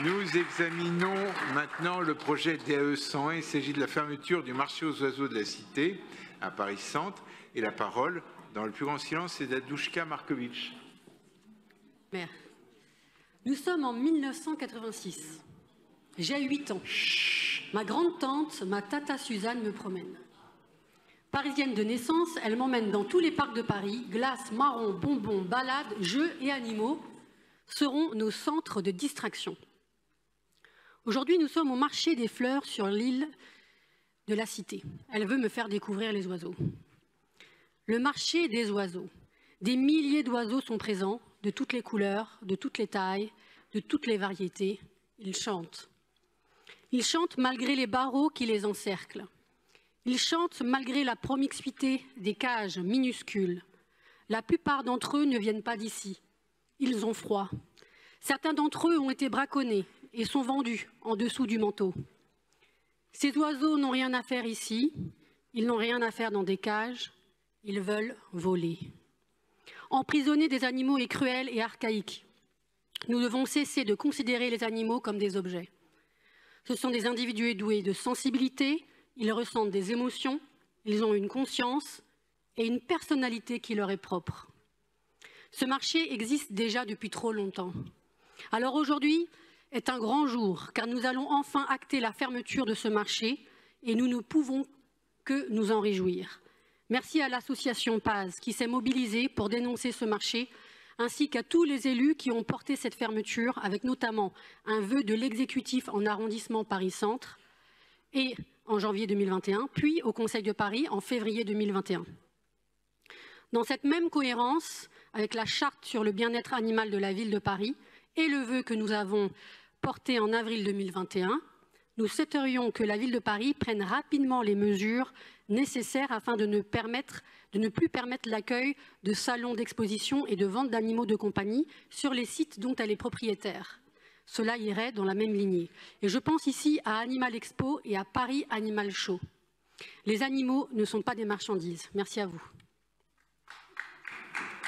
Nous examinons maintenant le projet DAE 101. Il s'agit de la fermeture du marché aux oiseaux de la Cité, à Paris Centre. Et la parole, dans le plus grand silence, c'est d'Adouchka Markovitch. Maire. Nous sommes en 1986. J'ai 8 ans. Ma grande-tante, ma tata Suzanne, me promène. Parisienne de naissance, elle m'emmène dans tous les parcs de Paris. Glace, marrons, bonbons, balades, jeux et animaux seront nos centres de distraction. Aujourd'hui, nous sommes au marché des fleurs sur l'île de la Cité. Elle veut me faire découvrir les oiseaux. Le marché des oiseaux. Des milliers d'oiseaux sont présents, de toutes les couleurs, de toutes les tailles, de toutes les variétés. Ils chantent. Ils chantent malgré les barreaux qui les encerclent. Ils chantent malgré la promiscuité des cages minuscules. La plupart d'entre eux ne viennent pas d'ici. Ils ont froid. Certains d'entre eux ont été braconnés et sont vendus en dessous du manteau. Ces oiseaux n'ont rien à faire ici. Ils n'ont rien à faire dans des cages. Ils veulent voler. Emprisonner des animaux est cruel et archaïque. Nous devons cesser de considérer les animaux comme des objets. Ce sont des individus doués de sensibilité, ils ressentent des émotions, ils ont une conscience et une personnalité qui leur est propre. Ce marché existe déjà depuis trop longtemps. Alors aujourd'hui est un grand jour, car nous allons enfin acter la fermeture de ce marché et nous ne pouvons que nous en réjouir. Merci à l'association Paz qui s'est mobilisée pour dénoncer ce marché, ainsi qu'à tous les élus qui ont porté cette fermeture, avec notamment un vœu de l'exécutif en arrondissement Paris-Centre et en janvier 2021, puis au Conseil de Paris en février 2021. Dans cette même cohérence, avec la charte sur le bien-être animal de la ville de Paris et le vœu que nous avons porté en avril 2021, nous souhaiterions que la ville de Paris prenne rapidement les mesures nécessaires afin de ne plus permettre l'accueil de salons d'exposition et de vente d'animaux de compagnie sur les sites dont elle est propriétaire. Cela irait dans la même lignée. Et je pense ici à Animal Expo et à Paris Animal Show. Les animaux ne sont pas des marchandises. Merci à vous.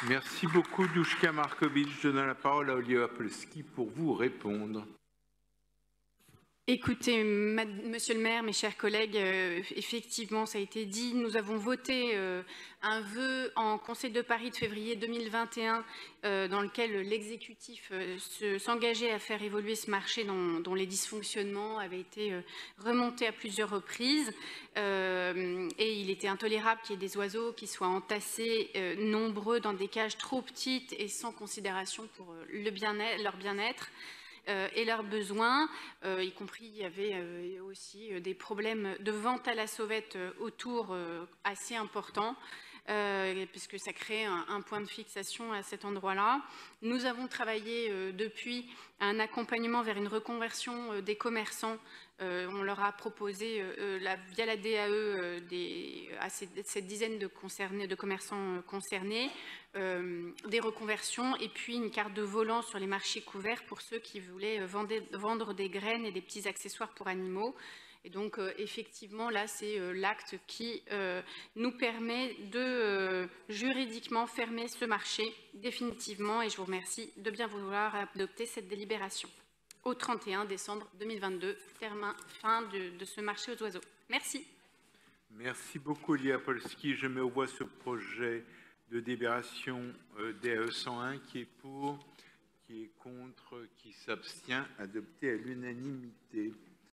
Merci beaucoup, Douchka Markovitch. Je donne la parole à Olivier Apolski pour vous répondre. Écoutez, monsieur le maire, mes chers collègues, effectivement, ça a été dit, nous avons voté un vœu en Conseil de Paris de février 2021 dans lequel l'exécutif s'engageait à faire évoluer ce marché dont les dysfonctionnements avaient été remontés à plusieurs reprises. Et il était intolérable qu'il y ait des oiseaux qui soient entassés nombreux dans des cages trop petites et sans considération pour leur bien-être. Et leurs besoins, y compris il y avait aussi des problèmes de vente à la sauvette autour assez importants, puisque ça crée un point de fixation à cet endroit-là. Nous avons travaillé depuis un accompagnement vers une reconversion des commerçants. On leur a proposé via la DAE à cette dizaine de commerçants concernés, des reconversions et puis une carte de volant sur les marchés couverts pour ceux qui voulaient vendre des graines et des petits accessoires pour animaux. Et donc, effectivement, là, c'est l'acte qui nous permet de juridiquement fermer ce marché définitivement. Et je vous remercie de bien vouloir adopter cette délibération au 31 décembre 2022, fin de ce marché aux oiseaux. Merci. Merci beaucoup, Olivier Apolski. Je mets aux voix ce projet de délibération DAE 101 qui est pour, qui est contre, qui s'abstient, adopté à l'unanimité.